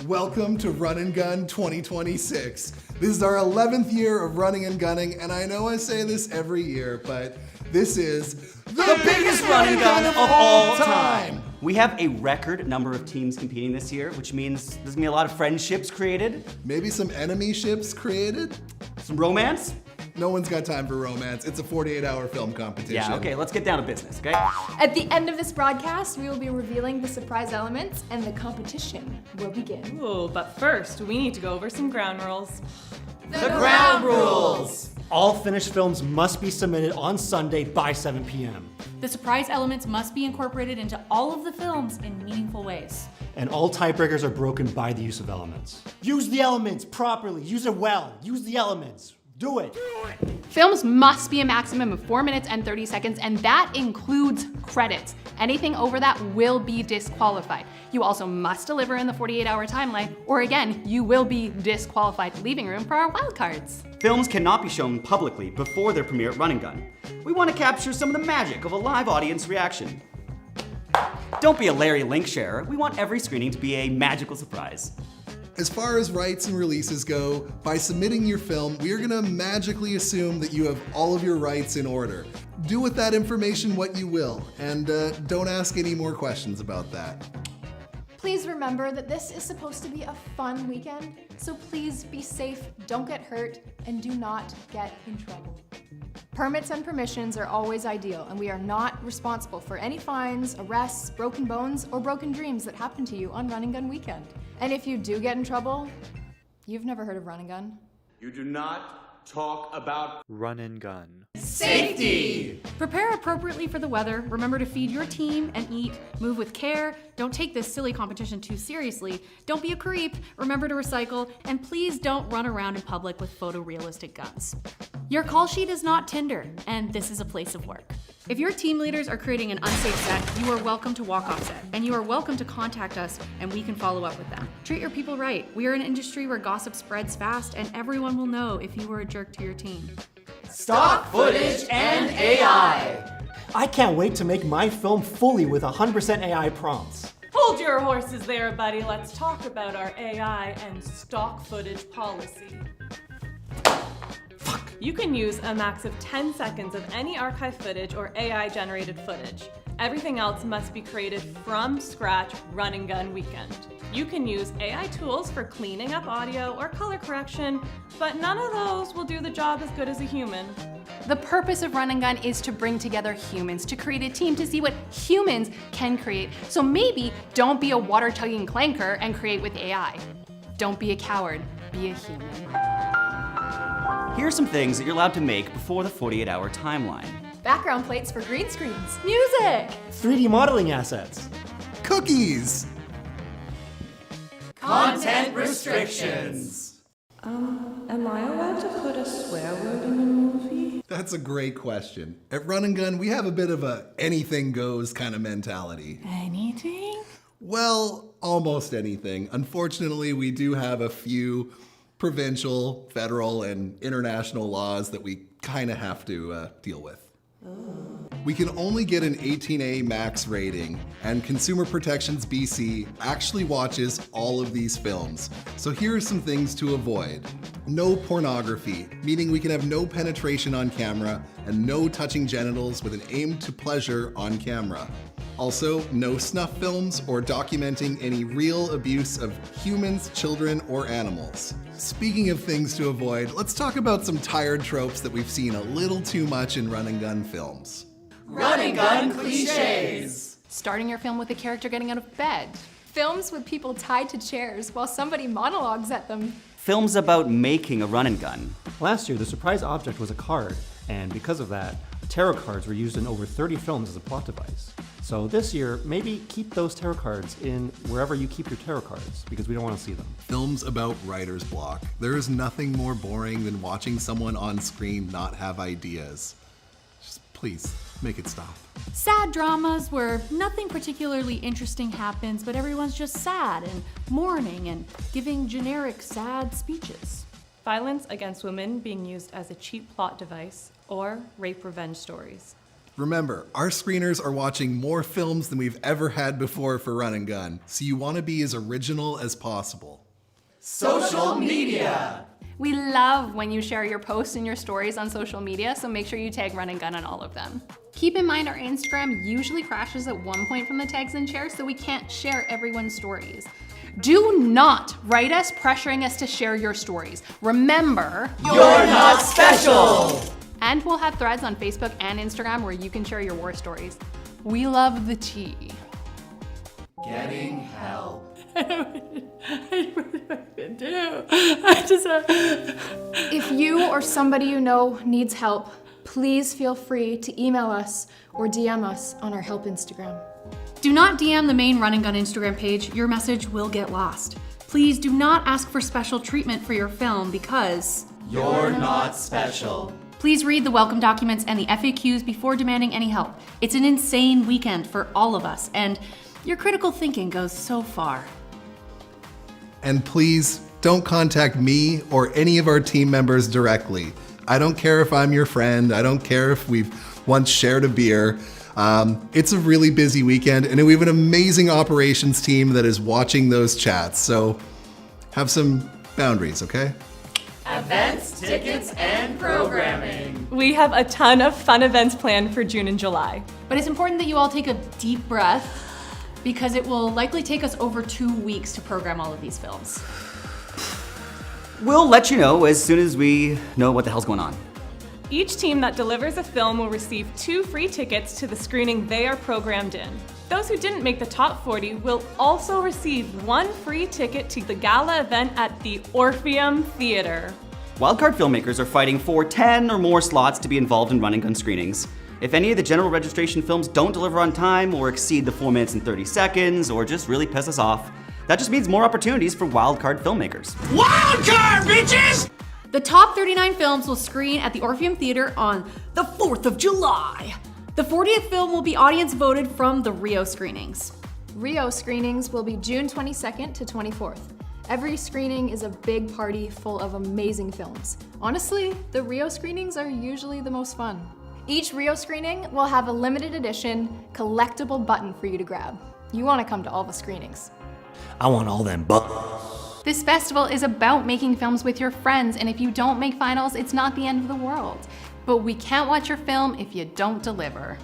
Welcome to Run and Gun 2026. This is our 11th year of running and gunning, and I know I say this every year, but this is the biggest run and gun of all time. We have a record number of teams competing this year, which means there's gonna be a lot of friendships created. Maybe some enemy ships created? Some romance? No one's got time for romance. It's a 48-hour film competition. Yeah, okay, let's get down to business, okay? At the end of this broadcast, we will be revealing the surprise elements and the competition will begin. Ooh, but first, we need to go over some ground rules. The ground rules! All finished films must be submitted on Sunday by 7 p.m. The surprise elements must be incorporated into all of the films in meaningful ways. And all tiebreakers are broken by the use of elements. Use the elements properly. Use it well. Use the elements. Do it. Films must be a maximum of 4 minutes and 30 seconds, and that includes credits. Anything over that will be disqualified. You also must deliver in the 48-hour timeline, or again, you will be disqualified, leaving room for our wildcards. Films cannot be shown publicly before their premiere at Run and Gun. We want to capture some of the magic of a live audience reaction. Don't be a Larry link sharer. We want every screening to be a magical surprise. As far as rights and releases go, by submitting your film, we are gonna magically assume that you have all of your rights in order. Do with that information what you will, and don't ask any more questions about that. Please remember that this is supposed to be a fun weekend, so please be safe, don't get hurt, and do not get in trouble. Permits and permissions are always ideal, and we are not responsible for any fines, arrests, broken bones, or broken dreams that happen to you on Run and Gun weekend. And if you do get in trouble, you've never heard of Run and Gun. You do not talk about Run and Gun. Safety! Prepare appropriately for the weather. Remember to feed your team and eat. Move with care. Don't take this silly competition too seriously. Don't be a creep. Remember to recycle. And please don't run around in public with photorealistic guns. Your call sheet is not Tinder, and this is a place of work. If your team leaders are creating an unsafe set, you are welcome to walk off set, and you are welcome to contact us and we can follow up with them. Treat your people right. We are an industry where gossip spreads fast and everyone will know if you were a jerk to your team. Stock footage and AI! I can't wait to make my film fully with 100% AI prompts. Hold your horses there, buddy. Let's talk about our AI and stock footage policy. You can use a max of 10 seconds of any archive footage or AI-generated footage. Everything else must be created from scratch run and gun weekend. You can use AI tools for cleaning up audio or color correction, but none of those will do the job as good as a human. The purpose of Run and Gun is to bring together humans, to create a team to see what humans can create. So maybe don't be a water-tugging clanker and create with AI. Don't be a coward, be a human. Here are some things that you're allowed to make before the 48-hour timeline. Background plates for green screens. Music! 3D modeling assets. Cookies! Content restrictions. Am I allowed to put a swear word in a movie? That's a great question. At Run and Gun, we have a bit of a anything goes kind of mentality. Anything? Well, almost anything. Unfortunately, we do have a few provincial, federal, and international laws that we kind of have to deal with. We can only get an 18A max rating, and Consumer Protections BC actually watches all of these films. So here are some things to avoid. No pornography, meaning we can have no penetration on camera and no touching genitals with an aim to pleasure on camera. Also, no snuff films or documenting any real abuse of humans, children, or animals. Speaking of things to avoid, let's talk about some tired tropes that we've seen a little too much in Run and Gun films. Run and gun cliches. Starting your film with a character getting out of bed. Films with people tied to chairs while somebody monologues at them. Films about making a run and gun. Last year, the surprise object was a card, and because of that, tarot cards were used in over 30 films as a plot device. So this year, maybe keep those tarot cards in wherever you keep your tarot cards, because we don't want to see them. Films about writer's block. There is nothing more boring than watching someone on screen not have ideas. Just please, make it stop. Sad dramas where nothing particularly interesting happens, but everyone's just sad and mourning and giving generic sad speeches. Violence against women being used as a cheap plot device, or rape revenge stories. Remember, our screeners are watching more films than we've ever had before for Run and Gun, so you want to be as original as possible. Social media. We love when you share your posts and your stories on social media, so make sure you tag Run and Gun on all of them. Keep in mind our Instagram usually crashes at one point from the tags and shares, so we can't share everyone's stories. Do not write us pressuring us to share your stories. Remember, You're not special. and we'll have threads on Facebook and Instagram where you can share your war stories. We love the tea. Getting help. If you or somebody you know needs help, please feel free to email us or DM us on our help Instagram. Do not DM the main Run and Gun Instagram page. Your message will get lost. Please do not ask for special treatment for your film because You're not special. please read the welcome documents and the FAQs before demanding any help. It's an insane weekend for all of us, and your critical thinking goes so far. And please, don't contact me or any of our team members directly. I don't care if I'm your friend. I don't care if we've once shared a beer. It's a really busy weekend, and we have an amazing operations team that is watching those chats, so have some boundaries, okay? Events, tickets, and programming. We have a ton of fun events planned for June and July. But it's important that you all take a deep breath because it will likely take us over 2 weeks to program all of these films. We'll let you know as soon as we know what the hell's going on. Each team that delivers a film will receive 2 free tickets to the screening they are programmed in. Those who didn't make the top 40 will also receive 1 free ticket to the gala event at the Orpheum Theater. Wildcard filmmakers are fighting for 10 or more slots to be involved in Run and Gun screenings. If any of the general registration films don't deliver on time or exceed the 4 minutes and 30 seconds or just really piss us off, that just means more opportunities for wildcard filmmakers. Wildcard, bitches! The top 39 films will screen at the Orpheum Theater on the 4th of July. The 40th film will be audience voted from the Rio screenings. Rio screenings will be June 22nd to 24th. Every screening is a big party full of amazing films. Honestly, the Rio screenings are usually the most fun. Each Rio screening will have a limited edition collectible button for you to grab. You want to come to all the screenings. I want all them buttons. This festival is about making films with your friends, and if you don't make finals, it's not the end of the world. But we can't watch your film if you don't deliver.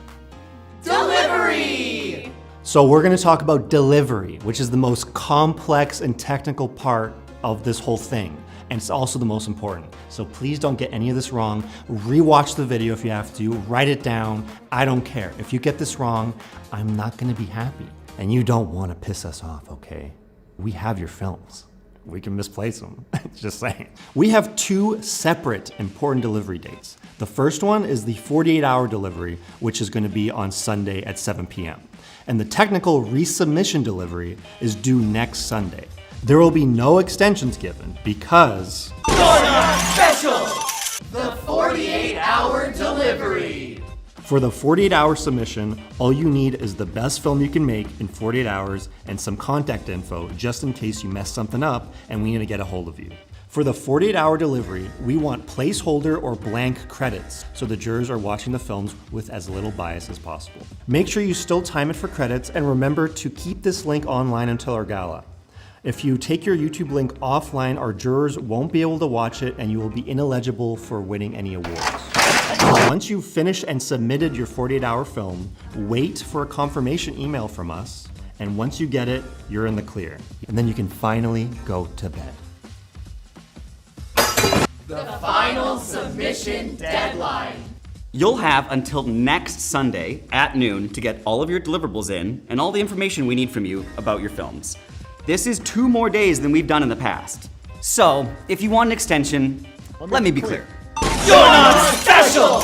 Delivery! So we're going to talk about delivery, which is the most complex and technical part of this whole thing. And it's also the most important. So please don't get any of this wrong. Rewatch the video if you have to. Write it down. I don't care. If you get this wrong, I'm not going to be happy. And you don't want to piss us off, okay? We have your films. We can misplace them. Just saying. We have 2 separate important delivery dates. The first one is the 48-hour delivery, which is going to be on Sunday at 7 p.m. And the technical resubmission delivery is due next Sunday. There will be no extensions given because Special! The 48-hour delivery! for the 48-hour submission, all you need is the best film you can make in 48 hours and some contact info just in case you mess something up and we need to get a hold of you. For the 48-hour delivery, we want placeholder or blank credits so the jurors are watching the films with as little bias as possible. Make sure you still time it for credits and remember to keep this link online until our gala. If you take your YouTube link offline, our jurors won't be able to watch it and you will be ineligible for winning any awards. Once you've finished and submitted your 48-hour film, wait for a confirmation email from us, and once you get it, you're in the clear. And then you can finally go to bed. The final submission deadline. You'll have until next Sunday at noon to get all of your deliverables in and all the information we need from you about your films. This is 2 more days than we've done in the past. So, if you want an extension, let me be clear. You're not special!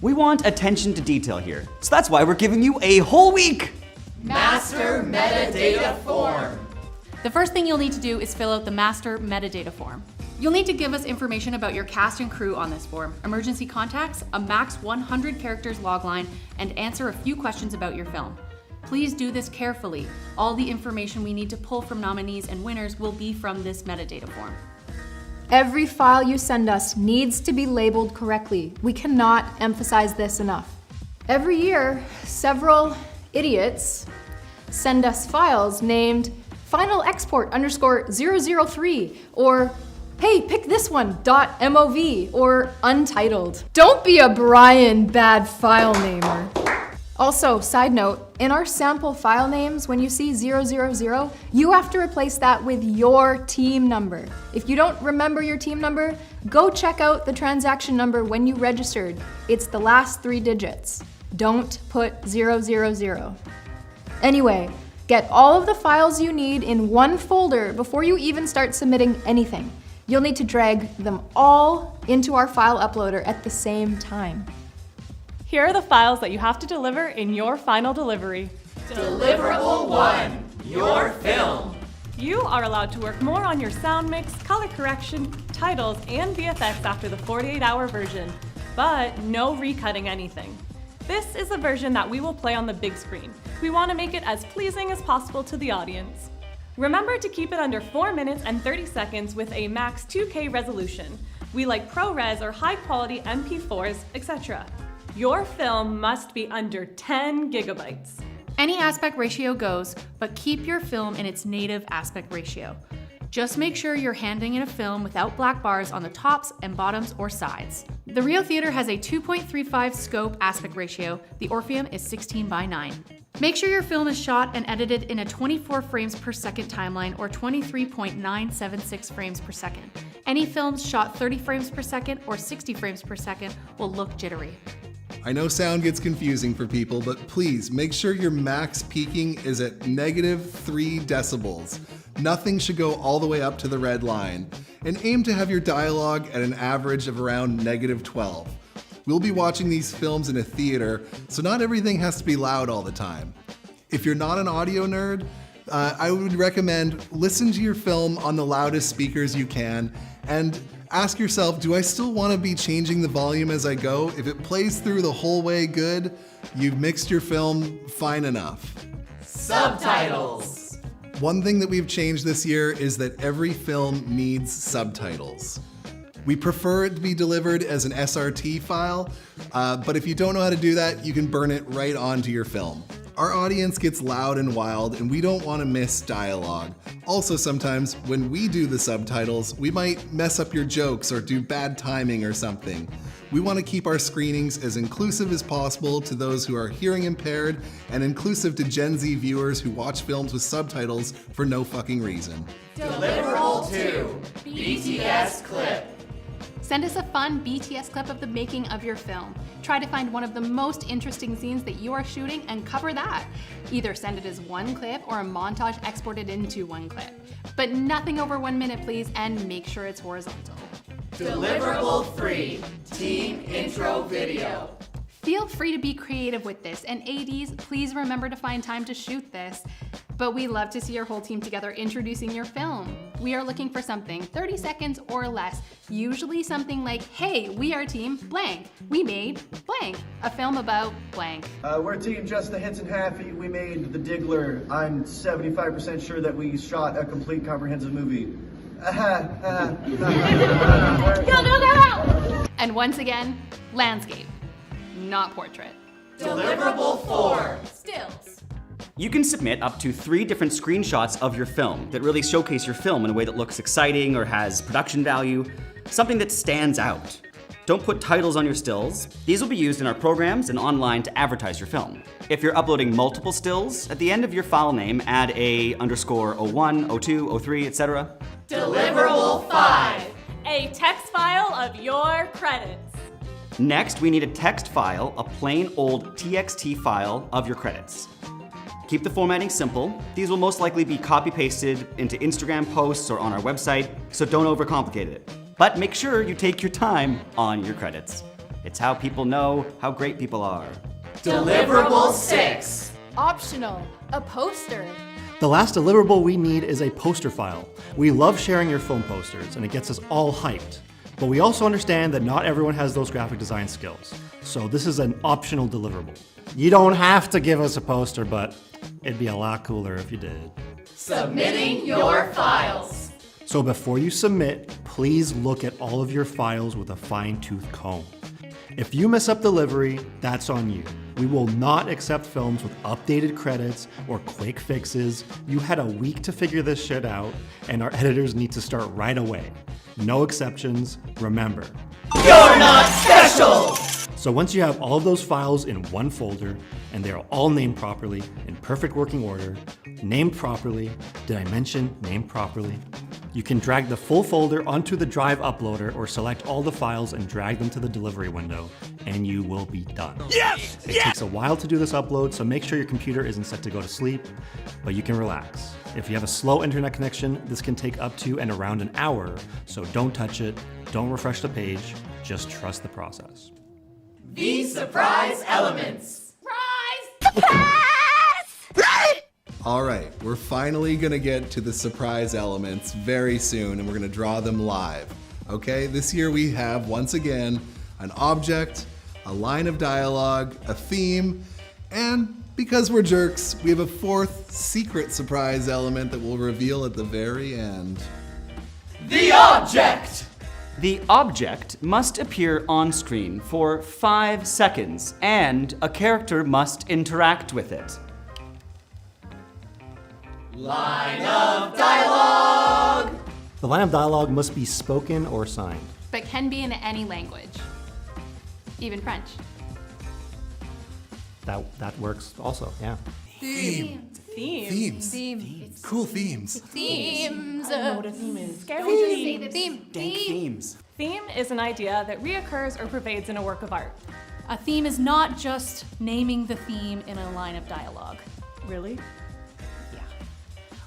We want attention to detail here, so that's why we're giving you a whole week! Master metadata form. The first thing you'll need to do is fill out the master metadata form. You'll need to give us information about your cast and crew on this form, emergency contacts, a max 100 characters logline, and answer a few questions about your film. Please do this carefully. All the information we need to pull from nominees and winners will be from this metadata form. Every file you send us needs to be labeled correctly. We cannot emphasize this enough. Every year, several idiots send us files named final export _003 or hey, pick this one, .mov or untitled. Don't be a Brian bad file namer. Also, side note, in our sample file names, when you see 000, you have to replace that with your team number. If you don't remember your team number, go check out the transaction number when you registered. It's the last 3 digits. Don't put 000. Anyway, get all of the files you need in one folder before you even start submitting anything. You'll need to drag them all into our file uploader at the same time. Here are the files that you have to deliver in your final delivery. Deliverable 1. Your film. You are allowed to work more on your sound mix, color correction, titles, and VFX after the 48-hour version, but no recutting anything. This is the version that we will play on the big screen. We want to make it as pleasing as possible to the audience. Remember to keep it under 4 minutes and 30 seconds with a max 2K resolution. We like ProRes or high-quality MP4s, etc. Your film must be under 10 gigabytes. Any aspect ratio goes, but keep your film in its native aspect ratio. Just make sure you're handing in a film without black bars on the tops and bottoms or sides. The Rio Theater has a 2.35 scope aspect ratio. The Orpheum is 16:9. Make sure your film is shot and edited in a 24 frames per second timeline or 23.976 frames per second. Any films shot 30 frames per second or 60 frames per second will look jittery. I know sound gets confusing for people, but please make sure your max peaking is at -3 decibels. Nothing should go all the way up to the red line. And aim to have your dialogue at an average of around -12. We'll be watching these films in a theater, so not everything has to be loud all the time. If you're not an audio nerd, I would recommend listen to your film on the loudest speakers you can and ask yourself, do I still want to be changing the volume as I go? If it plays through the whole way good, you've mixed your film fine enough. Subtitles. One thing that we've changed this year is that every film needs subtitles. We prefer it to be delivered as an SRT file, but if you don't know how to do that, you can burn it right onto your film. Our audience gets loud and wild, and we don't want to miss dialogue. Also, sometimes when we do the subtitles, we might mess up your jokes or do bad timing or something. We want to keep our screenings as inclusive as possible to those who are hearing impaired and inclusive to Gen Z viewers who watch films with subtitles for no fucking reason. Deliverable 2, BTS clip. Send us a fun BTS clip of the making of your film. Try to find one of the most interesting scenes that you are shooting and cover that. Either send it as one clip or a montage exported into one clip. But nothing over 1 minute, please, and make sure it's horizontal. Deliverable 3, team intro video. Feel free to be creative with this, and ADs, please remember to find time to shoot this. But we love to see your whole team together introducing your film. We are looking for something 30 seconds or less, usually something like, hey, we are team blank. We made blank, a film about blank. We're team Just the Hints and Happy. We made The Diggler. I'm 75% sure that we shot a complete comprehensive movie. And once again, landscape, not portrait. Deliverable 4, Stills. You can submit up to 3 different screenshots of your film that really showcase your film in a way that looks exciting or has production value, something that stands out. Don't put titles on your stills. These will be used in our programs and online to advertise your film. If you're uploading multiple stills, at the end of your file name, add a _01, 02, 03, etc. Deliverable 5, A text file of your credits. Next, we need a text file, a plain old TXT file of your credits. Keep the formatting simple. These will most likely be copy-pasted into Instagram posts or on our website, so don't overcomplicate it. But make sure you take your time on your credits. It's how people know how great people are. Deliverable 6, Optional, a poster. The last deliverable we need is a poster file. We love sharing your film posters, and it gets us all hyped. But we also understand that not everyone has those graphic design skills. So this is an optional deliverable. You don't have to give us a poster, but it'd be a lot cooler if you did. submitting your files. So before you submit, please look at all of your files with a fine-tooth comb. If you mess up delivery, that's on you. We will not accept films with updated credits or quick fixes. You had a week to figure this shit out, and our editors need to start right away. No exceptions, remember. You're not special! So once you have all of those files in one folder, and they're all named properly, in perfect working order, named properly, did I mention named properly? You can drag the full folder onto the Drive uploader or select all the files and drag them to the delivery window, and you will be done. Yes! It takes a while to do this upload, so make sure your computer isn't set to go to sleep, but you can relax. If you have a slow internet connection, this can take up to and around an hour, so don't touch it, don't refresh the page, just trust the process. The surprise elements. All right, we're finally gonna get to the surprise elements very soon, and we're gonna draw them live. Okay, this year we have, once again, an object, a line of dialogue, a theme, and because we're jerks, we have a fourth secret surprise element that we'll reveal at the very end. The object. The object must appear on screen for 5 seconds, and a character must interact with it. Line of dialogue. The line of dialogue must be spoken or signed. but can be in any language, even French. That works also, yeah. Themes. Cool themes. Themes. What a theme is. Say the theme. Dank themes. Theme is an idea that reoccurs or pervades in a work of art. A theme is not just naming the theme in a line of dialogue. Really?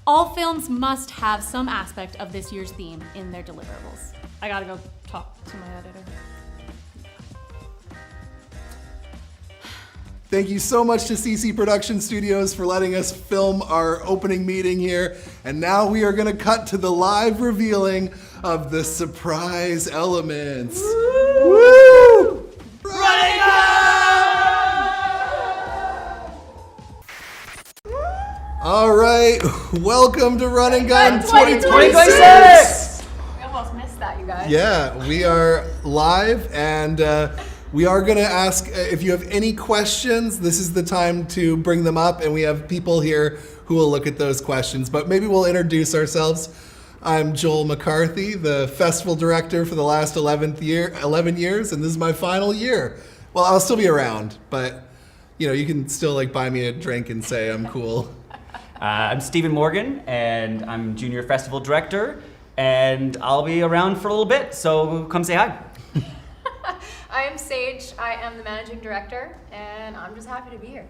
All films must have some aspect of this year's theme in their deliverables. I gotta go talk to my editor. Thank you so much to CC Production Studios for letting us film our opening meeting here. And now we are going to cut to the live revealing of the surprise elements. Woo! Running All right, welcome to Run and Gun 2026. 2026! We almost missed that, you guys. Yeah, we are live and We are going to ask if you have any questions. This is the time to bring them up, and we have people here who will look at those questions. But maybe we'll introduce ourselves. I'm Joel McCarthy, the festival director for the last 11 years, and this is my final year. Well, I'll still be around, but you can still like buy me a drink and say I'm cool. I'm Stephen Morgan, and I'm junior festival director, and I'll be around for a little bit, so come say hi. I am Sage. I am the managing director, and I'm just happy to be here.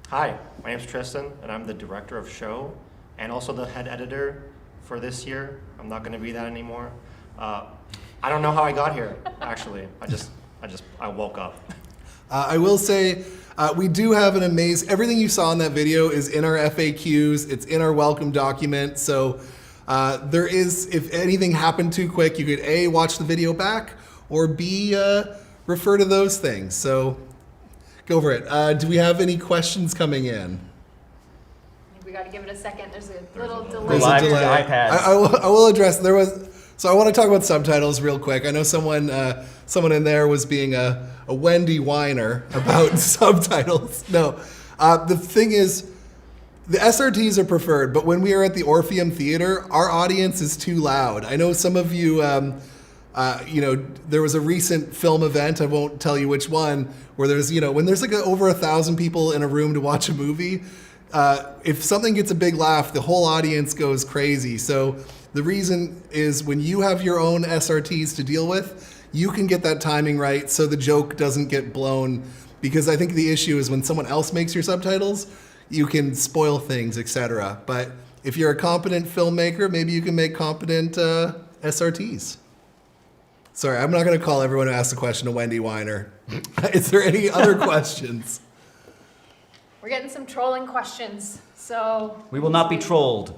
Hi, my name's Tristan, and I'm the director of show and also the head editor for this year. I'm not going to be that anymore. I don't know how I got here, actually. I woke up. I will say we do have an everything you saw in that video is in our FAQs. It's in our welcome document. So there is, if anything happened too quick, you could A, watch the video back, or B, refer to those things. So go for it. Do we have any questions coming in? I think we got to give it a second. There's a little delay. There's a delay. I will address. So I want to talk about subtitles real quick. I know someone in there was being a Wendy whiner about subtitles. No, the thing is, the SRTs are preferred, but when we are at the Orpheum Theater, our audience is too loud. I know some of you, there was a recent film event, I won't tell you which one, where there's, when there's like over 1,000 people in a room to watch a movie, if something gets a big laugh, the whole audience goes crazy. So the reason is when you have your own SRTs to deal with, you can get that timing right so the joke doesn't get blown. Because I think the issue is when someone else makes your subtitles, you can spoil things, etc. But if you're a competent filmmaker, maybe you can make competent SRTs. Sorry, I'm not going to call everyone who asked the question a Wendy whiner. Is there any other questions? We're getting some trolling questions, so We will not be trolled.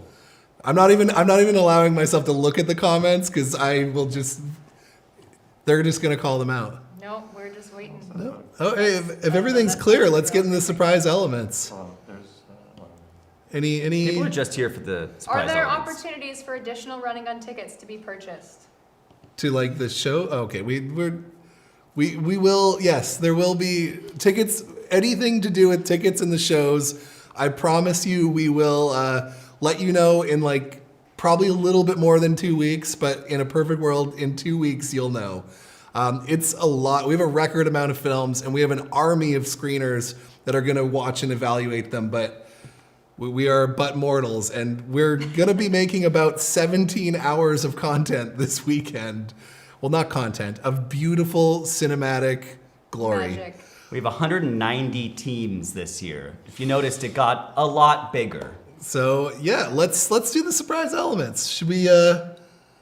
I'm not even allowing myself to look at the comments because they're just going to call them out. no, we're just waiting. No. Oh, hey, if everything's clear, let's get into the surprise elements. Any? People are just here for the surprise Are there elements. opportunities for additional run and gun tickets to be purchased? To like the show? Okay, we will. Yes, there will be tickets. Anything to do with tickets in the shows, I promise you, we will let you know in like probably a little bit more than 2 weeks. But in a perfect world, in 2 weeks you'll know. It's a lot. We have a record amount of films, and we have an army of screeners that are going to watch and evaluate them. But we are but mortals, and we're going to be making about 17 hours of content this weekend. Well, not content, of beautiful cinematic glory. Magic. We have 190 teams this year. If you noticed, it got a lot bigger. So yeah, let's do the surprise elements. Should we?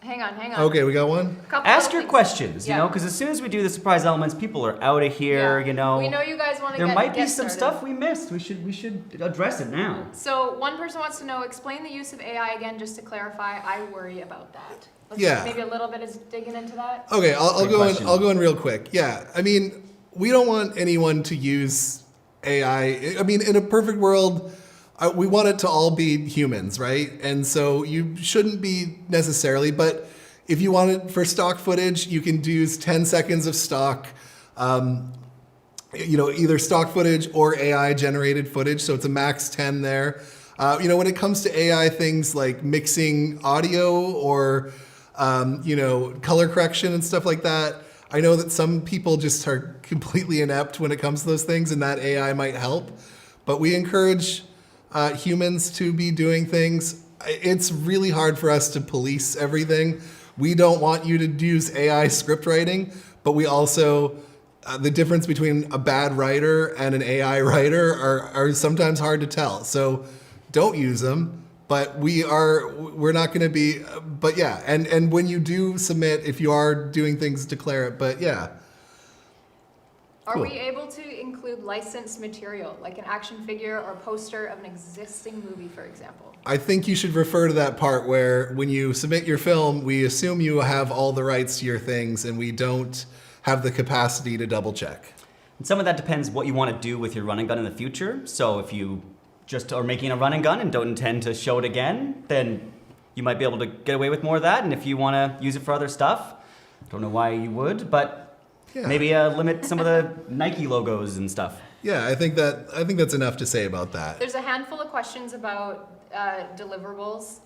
Hang on. Okay, we got one. Ask your questions, Yeah. because as soon as we do the surprise elements, people are out of here, We know you guys want to There get might be get some started. stuff we missed. We should address it now. So one person wants to know, explain the use of AI again, just to clarify. I worry about that. Let's Yeah. Maybe a little bit is digging into that. Okay, I'll Good go in. question. I'll go in real quick. Yeah, I mean, we don't want anyone to use AI. I mean, in a perfect world, we want it to all be humans, right? And so you shouldn't be necessarily, but if you want it for stock footage, you can use 10 seconds of stock, either stock footage or AI generated footage. So it's a max 10 there. When it comes to AI things like mixing audio or, color correction and stuff like that, I know that some people just are completely inept when it comes to those things, and that AI might help. But we encourage humans to be doing things. It's really hard for us to police everything. We don't want you to use AI script writing, but we also, the difference between a bad writer and an AI writer are sometimes hard to tell. So don't use them, but we're not going to be, but yeah. And when you do submit, if you are doing things, declare it, but yeah. Are Cool. we able to include licensed material, like an action figure or poster of an existing movie, for example? I think you should refer to that part where when you submit your film, we assume you have all the rights to your things and we don't have the capacity to double check. And some of that depends what you want to do with your run and gun in the future. So if you just are making a run and gun and don't intend to show it again, then you might be able to get away with more of that. And if you want to use it for other stuff, don't know why you would, but Yeah. Maybe limit some of the Nike logos and stuff. Yeah, I think that's enough to say about that. There's a handful of questions about deliverables.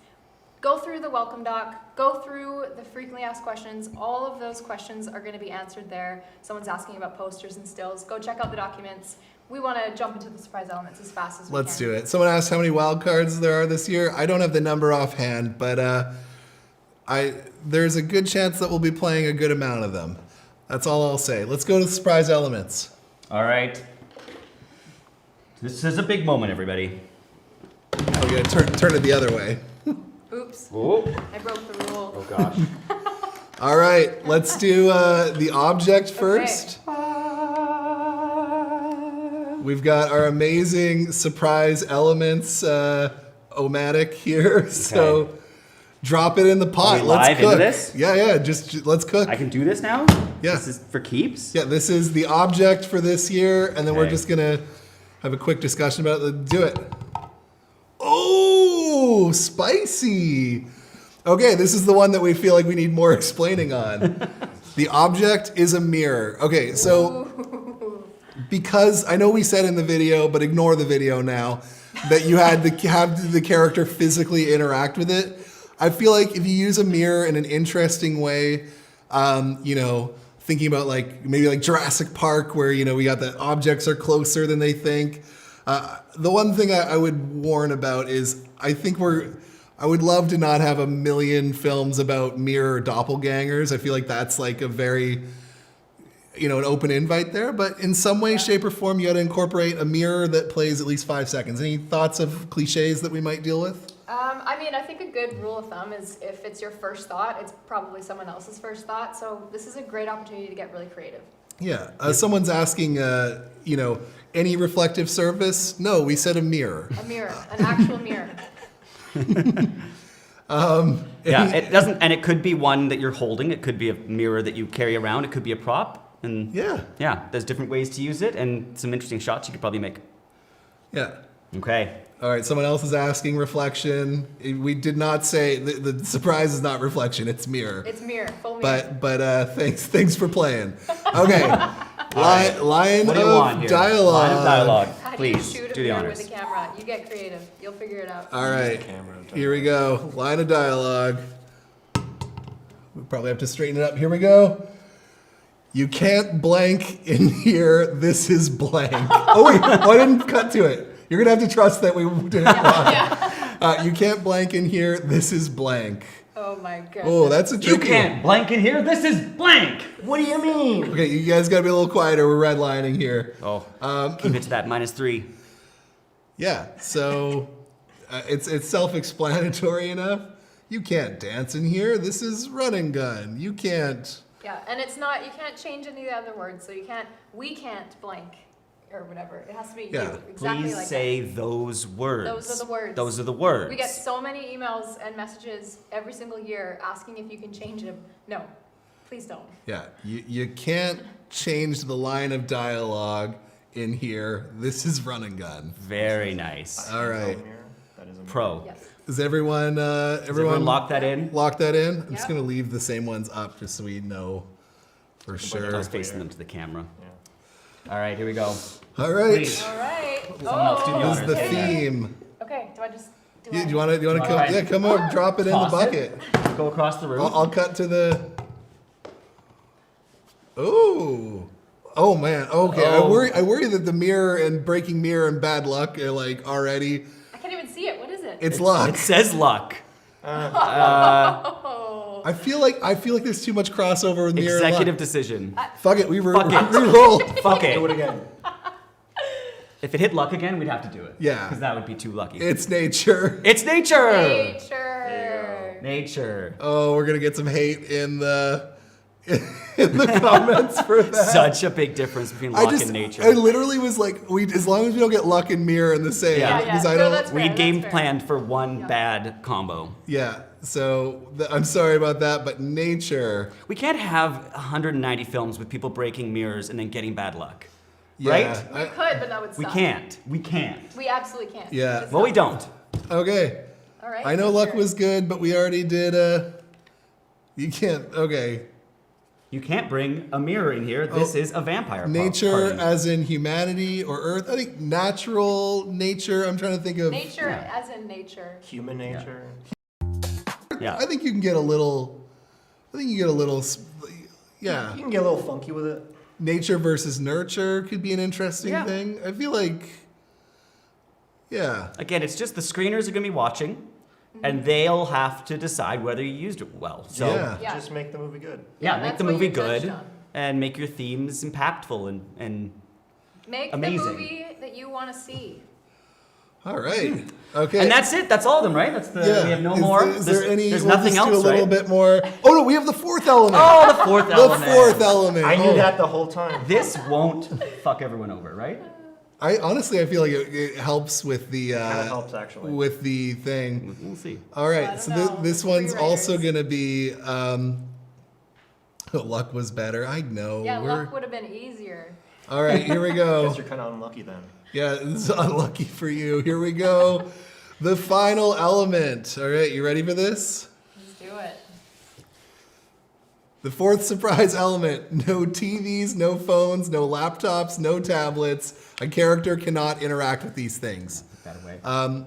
Go through the welcome doc, go through the frequently asked questions. All of those questions are going to be answered there. Someone's asking about posters and stills. Go check out the documents. We want to jump into the surprise elements as fast as we can. Let's do it. Someone asked how many wild cards there are this year. I don't have the number offhand, but there's a good chance that we'll be playing a good amount of them. That's all I'll say. Let's go to the surprise elements. All right. This is a big moment, everybody. Okay, turn it the other way. Oops. Oh. I broke the rule. Oh gosh. All right, let's do the object first. We've got our amazing surprise elements omatic here. So drop it in the pot. Are we Let's live cook. into this? Yeah, just let's cook. I can do this now? Yeah. This is for keeps? Yeah, this is the object for this year, and then we're Okay. just gonna have a quick discussion about it. Do it. Oh, spicy. Okay, this is the one that we feel like we need more explaining on. The object is a mirror. Okay, so because I know we said in the video, but ignore the video now, that you had to have the character physically interact with it. I feel like if you use a mirror in an interesting way, thinking about maybe like Jurassic Park, where we got that objects are closer than they think. The one thing I would warn about is I would love to not have a million films about mirror doppelgangers. I feel like that's like a very, an open invite there. But in some way, shape, or form, you got to incorporate a mirror that plays at least 5 seconds. Any thoughts of cliches that we might deal with? I think a good rule of thumb is if it's your first thought, it's probably someone else's first thought. So this is a great opportunity to get really creative. Yeah. Someone's asking, any reflective surface? No, we said a mirror. A mirror, an actual mirror. Yeah, it doesn't, and it could be one that you're holding. It could be a mirror that you carry around. It could be a prop. And yeah, there's different ways to use it and some interesting shots you could probably make. Yeah. Okay. All right, someone else is asking reflection. We did not say, the surprise is not reflection, it's mirror. It's mirror, full mirror. But thanks for playing. Okay, line what do you of want here? dialogue. Line of dialogue, How please, do you shoot a do the mirror honors. with a camera? You get creative. You'll figure it out. All right, here we go. Line of dialogue. We probably have to straighten it up. Here we go. You can't blank in here. This is blank. Oh wait, I didn't cut to it. You're gonna have to trust that we didn't. You can't blank in here. This is blank. Oh my goodness. Oh, that's a tricky You can't blank in here. This is blank. What do you mean? Okay, you guys gotta be a little quieter. We're redlining here. Oh, keep it to that -3. Yeah, so it's self-explanatory enough. You can't dance in here. This is run and gun. You can't. Yeah, and you can't change any of the other words. So we can't blank or whatever. It has to be you. Exactly Please like say that. those words. Those are the words. Those are the words. We get so many emails and messages every single year asking if you can change them. No, please don't. Yeah, you can't change the line of dialogue in here. This is run and gun. Very nice. All right. Pro. Yes. Is everyone lock that in? Lock that in? I'm just Yep. gonna leave the same ones up just so we know for sure. I was facing them to the camera. All right, here we go. All right. Please. All right. Someone else do the This is honors. the theme. Okay, do I just do Do I- you want to come? Alright. Yeah, come over. Drop it in the Toss bucket. Go across the room. I'll cut to the. Ooh. Oh man. Okay. Oh. I worry that the mirror and breaking mirror and bad luck are like already. I can't even see it. What is it? It's luck. It says luck. Oh. I feel like there's too much crossover with mirror Executive and luck. decision. Fuck it. We Fuck it. re-roll. Fuck it. Do it again. If it hit luck again, we'd have to do it. Yeah. Because that would be too lucky. It's nature. It's nature. Nature. Nature. Oh, we're gonna get some hate in the comments for that. Such a big difference between luck and nature. I literally was like, as long as we don't get luck and mirror in the same. Yeah. Because I No, don't. that's fair. We game fair. planned for one bad combo. Yeah. So I'm sorry about that, but nature. We can't have 190 films with people breaking mirrors and then getting bad luck. Yeah, Right? We could, but that would suck. We can't. We can't. We absolutely can't. Yeah. It's Well, we not- don't. Okay. All right. I know luck sure. was good, but we already did. You can't. Okay. You can't bring a mirror in here. This is a vampire Nature party. as in humanity or Earth. I think natural nature. I'm trying to think of. Nature as in nature. Human nature. Yeah. I think you can get a little. Yeah. You can get a little funky with it. Nature versus nurture could be an interesting Yeah. thing. I feel like. Yeah. Again, it's just the screeners are going to be watching, and they'll have to decide whether you used it well. So Yeah. Just make the movie good. yeah, make That's the what movie you touched good on. and make your themes impactful and Make amazing. the movie that you want to see. All right. Okay. And that's it. That's all of them, right? That's the. Yeah. We have no more. Is there any? There's we'll nothing just do else, a little right? bit more. Oh no, we have the fourth element. Oh, the fourth the element. fourth element. I knew Oh. that the whole time. This won't fuck everyone over, right? I honestly, I feel like it helps with the. Kinda helps, actually. With the thing. We'll see. All I right. don't So know. this one's Rewriters. also gonna be. Luck was better. I know. Yeah, luck would have been easier. All right. Here we go. Guess you're kind of unlucky then. Yeah, it's unlucky for you. Here we go. The final element. All right, you ready for this? Let's do it. The fourth surprise element. No TVs, no phones, no laptops, no tablets. A character cannot interact with these things. Put that away.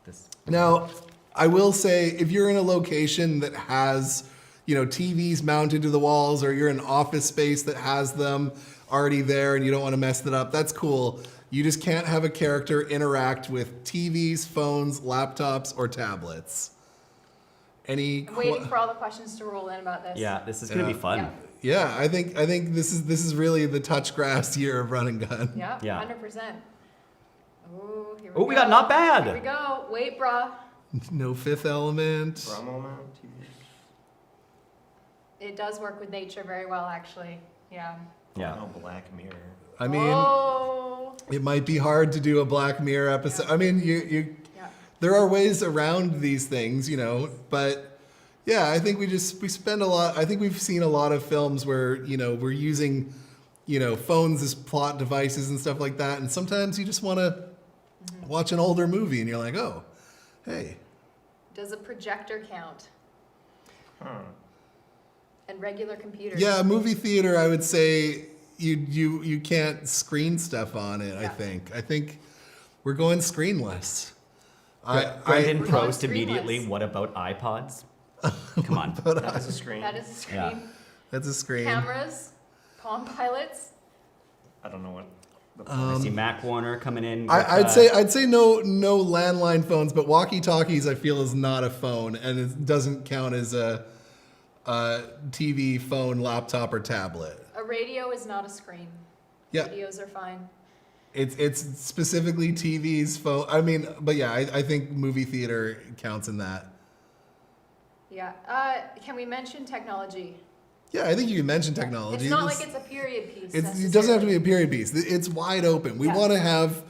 This. Now, I will say, if you're in a location that has, TVs mounted to the walls, or you're in an office space that has them already there and you don't want to mess it up, that's cool. You just can't have a character interact with TVs, phones, laptops, or tablets. Any? I'm waiting for all the questions to roll in about this. Yeah, this is gonna be fun. Yeah. Yeah, I think this is really the touch grass year of run and gun. Yeah, Yeah. 100%. Ooh, here we go. Oh, we got not bad. Here we go. Wait, brah. No fifth element. For a moment, TV. It does work with nature very well, actually. Yeah. Yeah. No Black Mirror. I mean, Oh. it might be hard to do a Black Mirror episode. I mean, you Yeah. there are ways around these things, but yeah, I think we spend a lot. I think we've seen a lot of films where, we're using, phones as plot devices and stuff like that. And sometimes you just want to watch an older movie and you're like, oh, hey. Does a projector count? And regular computers? Yeah, a movie theater, I would say you can't screen stuff on it, I Yeah. think we're going screenless. Brendan We're proposed going immediately. screenless. What about iPods? Come on. That is a screen. That is a screen. Yeah. That's a screen. Cameras? Palm Pilots? I don't know what. I see Mac Warner coming in. With, I'd say no landline phones, but walkie-talkies I feel is not a phone, and it doesn't count as a TV, phone, laptop, or tablet. A radio is not a screen. Yeah. Radios are fine. It's specifically TVs, phone. I mean, but yeah, I think movie theater counts in that. Yeah. Can we mention technology? Yeah, I think you can mention technology. It's not like it's a period piece. It doesn't have to be a period piece. It's wide open. We Yeah. want to have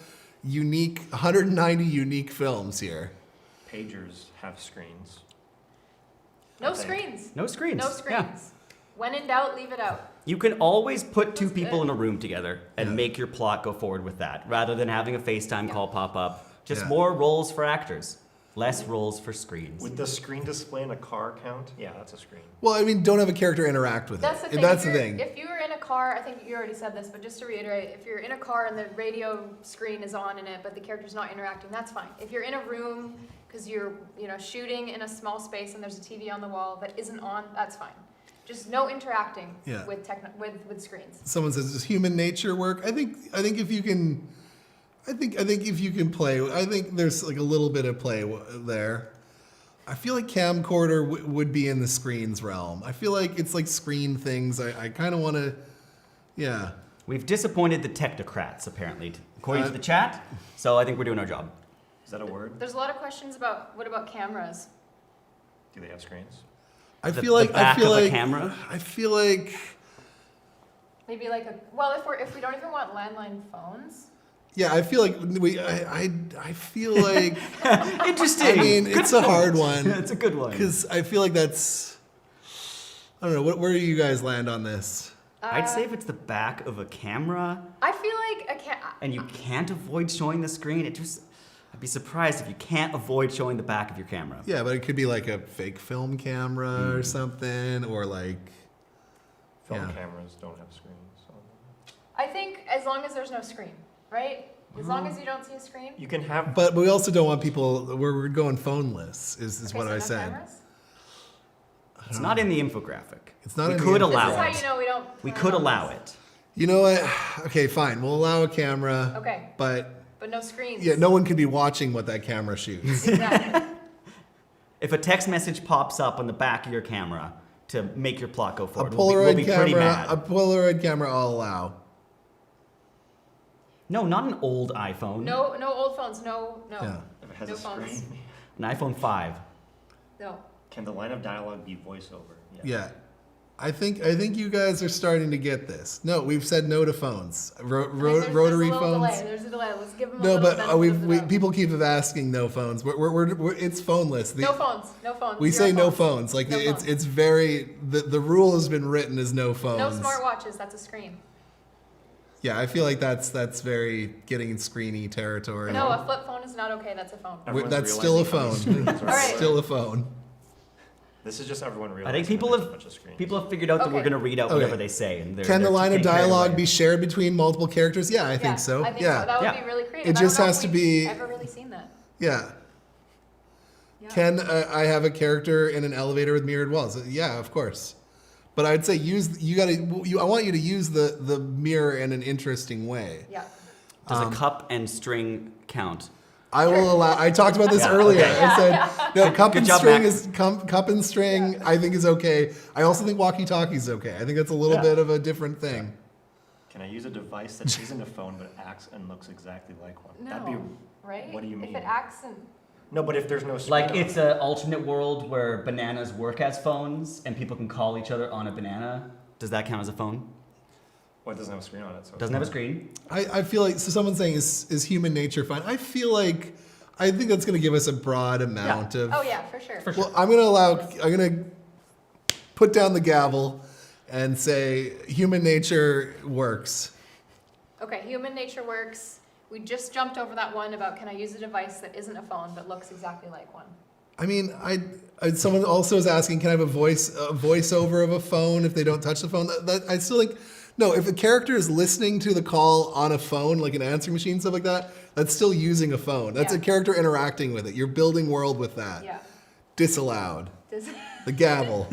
190 unique films here. Pagers have screens. No I think. screens. No screens. No Yeah. screens. When in doubt, leave it out. You can always put two That's people good. in a room together and make your plot go forward with that, rather than having a FaceTime call pop up. Just Yeah. more roles for actors, less roles for screens. Would the screen display in a car count? Yeah, that's a screen. Well, I mean, don't have a character interact with That's the it. thing. That's if the you're- thing. If you were in a car, I think you already said this, but just to reiterate, if you're in a car and the radio screen is on in it, but the character's not interacting, that's fine. If you're in a room because you're shooting in a small space and there's a TV on the wall that isn't on, that's fine. Just no interacting Yeah. with screens. Someone says, "Does human nature work?" I think if you can, I think if you can play, I think there's like a little bit of play there. I feel like camcorder would be in the screens realm. I feel like it's like screen things. I kind of want to, yeah. We've disappointed the technocrats, apparently, according to the chat. So I think we're doing our job. Is that a word? There's a lot of questions about what about cameras? Do they have screens? I The- feel the like back of a camera? I feel like Maybe like if we don't even want landline phones. yeah. I feel like I feel like Interesting. I mean Good it's a hard point. one. It's a good one. Because I feel like that's I don't know. Where do you guys land on this? I'd say if it's the back of a camera I feel like and you can't avoid showing the screen, I'd be surprised if you can't avoid showing the back of your camera. Yeah, but it could be like a fake film camera or something, or like, Film Yeah. cameras don't have screens. So. I think as long as there's no screen, right? As long as you don't see a screen. You can have. But we also don't want people. We're going phoneless. Is Okay, what so I no said. cameras? It's not in the infographic. It's not We in the could infographic. allow This is how it. you know we don't. We plan could on allow this. it. You know what? Okay, fine. We'll allow a camera. Okay, But but no screens. yeah, no one can be watching what that camera shoots. Exactly. If a text message pops up on the back of your camera to make your plot go A forward, Polaroid we'll be pretty camera. mad. A Polaroid camera. I'll allow. No, not an old iPhone. No old phones. No. Yeah. If it has No a screen. phones. An iPhone 5. No. Can the line of dialogue be voiceover? Yeah. I think you guys are starting to get this. No, we've said no to phones. Rotary There's a little phones. delay. There's a delay. Let's give them a No, little but benefit of the doubt. people keep asking no phones. It's phoneless. No phones. No phones. We Zero say no phones. Like No it's phones. it's very the rule has been written as no phones. No smartwatches. That's a screen. Yeah, I feel like that's very getting in screeny territory. No, a flip phone is not okay. That's a phone. That's still a phone. All right. Still a phone. This is just everyone I realizing. think people that there's a have bunch of screens. people have figured out that we're Okay. going to read out Okay. whatever they say. And Can the line of taking care dialogue it. be shared between multiple characters? Yeah, I think so. I think yeah. so. That would Yeah. be really creative. It I don't just know has if to we've be- Ever really seen that? Yeah. Yeah. Can I have a character in an elevator with mirrored walls? Yeah, of course. But I'd say I want you to use the mirror in an interesting way. Yeah. Does a cup and string count? I will allow. I talked about this Yeah, earlier. okay. I said no. Cup Good and job, string Max. is cup and string. I think is okay. I also think walkie-talkie is okay. I think that's a little Yeah. bit of a different thing. Can I use a device that isn't a phone but acts and looks exactly like one? No. That'd be. Right? What do you mean? If it acts and No, but if there's no screen. Like on it's it. an alternate world where bananas work as phones and people can call each other on a banana. Does that count as a phone? Well, it doesn't have a screen on it, so. Doesn't have a screen. I feel like someone's saying is human nature fine? I feel like I think that's going to give us a broad amount of. oh yeah, for sure. Well, I'm going to put down the gavel and say human nature works. Okay, human nature works. We just jumped over that one about can I use a device that isn't a phone but looks exactly like one? I mean, someone also is asking, can I have a voiceover of a phone if they don't touch the phone? I still think, no, if a character is listening to the call on a phone, like an answering machine, stuff like that, that's still using a phone. That's Yeah. a character interacting with it. You're building world with that. Yeah. Disallowed. Does The gavel.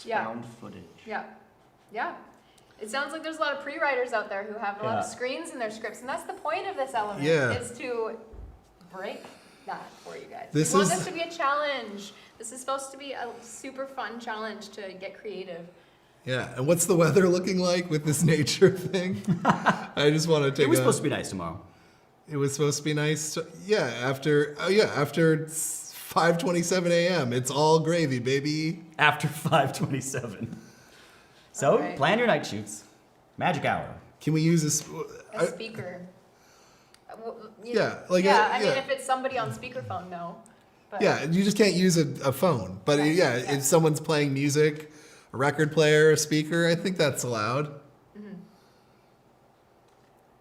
Yeah. Found footage. Yeah. Yeah. It sounds like there's a lot of pre-writers out there who have a lot of Yeah. screens in their scripts, and that's the point of this element, Yeah. is to break that for you guys. This we want is- this to be a challenge. This is supposed to be a super fun challenge to get creative. Yeah. And what's the weather looking like with this nature thing? I just want to take It was supposed to be nice tomorrow. It was supposed to be nice. After 5:27 a.m. It's all gravy, baby. After 5:27. So Okay. plan your night shoots. Magic hour. Can we use this? A speaker. Yeah, like yeah. a- I mean, yeah. if it's somebody on speakerphone, no. But Yeah, you just can't use a phone. But Right, yeah, yeah. if someone's playing music, a record player, a speaker, I think that's allowed.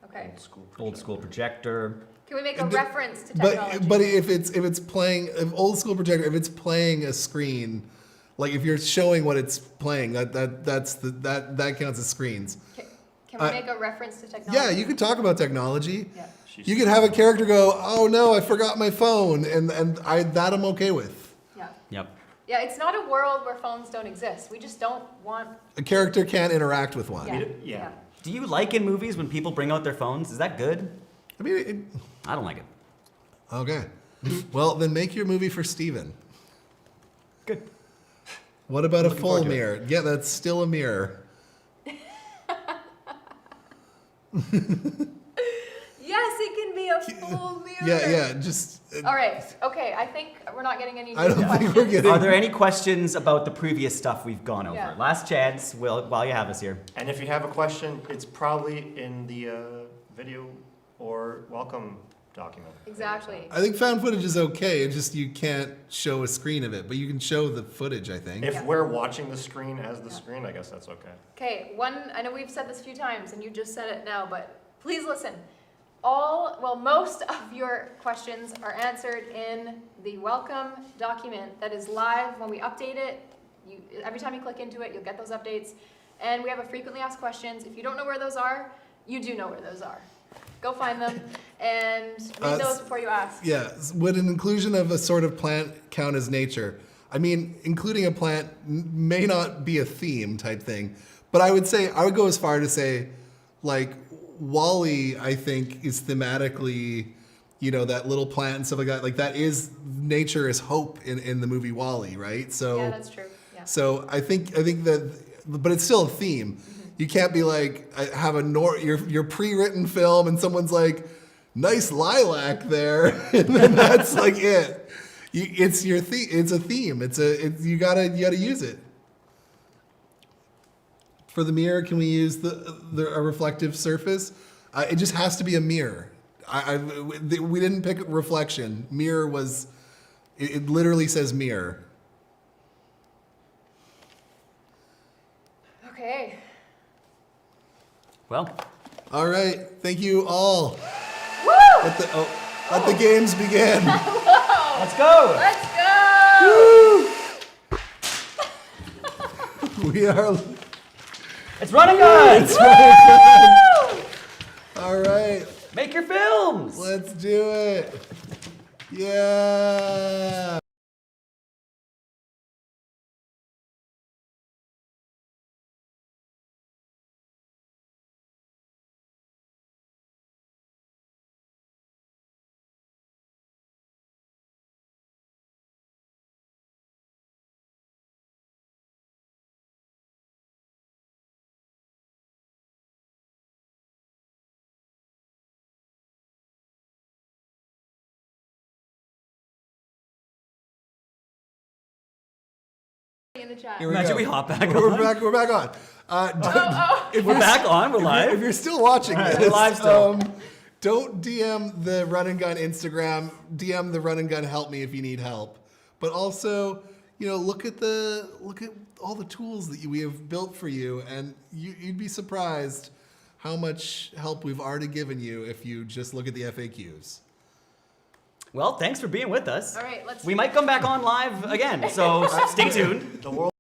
Okay. Old school projector. Can we make a And reference to technology? But if it's playing an old school projector, if it's playing a screen, like if you're showing what it's playing, that counts as screens. Can we make a reference to technology? Yeah, you could talk about technology. Yeah. You could have a character go, "Oh no, I forgot my phone," and that I'm okay with. Yeah. Yep. Yeah, it's not a world where phones don't exist. We just don't want. A character can't interact with one. Yeah. Yeah. Do you like in movies when people bring out their phones? Is that good? I mean, I don't like it. okay. Well, then make your movie for Steven. Good. What about a Looking full forward to it. mirror? Yeah, that's still a mirror. Yes, it can be a full mirror. Yeah, just. All right. Okay. I think we're not getting any. I don't new think we're questions. getting. Are there any questions about the previous stuff we've gone over? Yeah. Last chance while you have us here. And if you have a question, it's probably in the video or welcome document. Exactly. I think found footage is okay. It's just you can't show a screen of it, but you can show the footage. I think. If Yeah. we're watching the screen as the screen, I guess that's okay. Okay. I know we've said this a few times, and you just said it now, but please listen. Most of your questions are answered in the welcome document that is live when we update it Every time you click into it, you'll get those updates. And we have a frequently asked questions. If you don't know where those are, you do know where those are. Go find them and read those before you ask. Yeah, would an inclusion of a sort of plant count as nature? I mean, including a plant may not be a theme type thing, but I would go as far to say, like, WALL-E, I think, is thematically, that little plant and stuff like that. Like, that is, nature is hope in the movie WALL-E, right? So, yeah, that's true. Yeah. So I think that, but it's still a theme. You can't be like, have your pre-written film and someone's like, nice lilac there, and then that's like it. It's your theme. It's a theme. You gotta use it. For the mirror, can we use a reflective surface? It just has to be a mirror. We didn't pick reflection. Mirror was. It literally says mirror. Okay. Well. All right. Thank you all. Woo! Let the games begin. Let's go. Let's go. Woo! We are. It's running good. It's running good. All right. Make your films. Let's do it. Yeah. In the chat. Here we Imagine go. we hop back We're on. back on. We're back on. We're live. If you're still watching this, we're live still. Don't DM the Run and Gun Instagram. DM the Run and Gun Help Me if you need help. But also, look at all the tools that we have built for you, and you'd be surprised how much help we've already given you if you just look at the FAQs. Well, thanks for being with us. All right, let's. We might come back on live again, so stay tuned. The world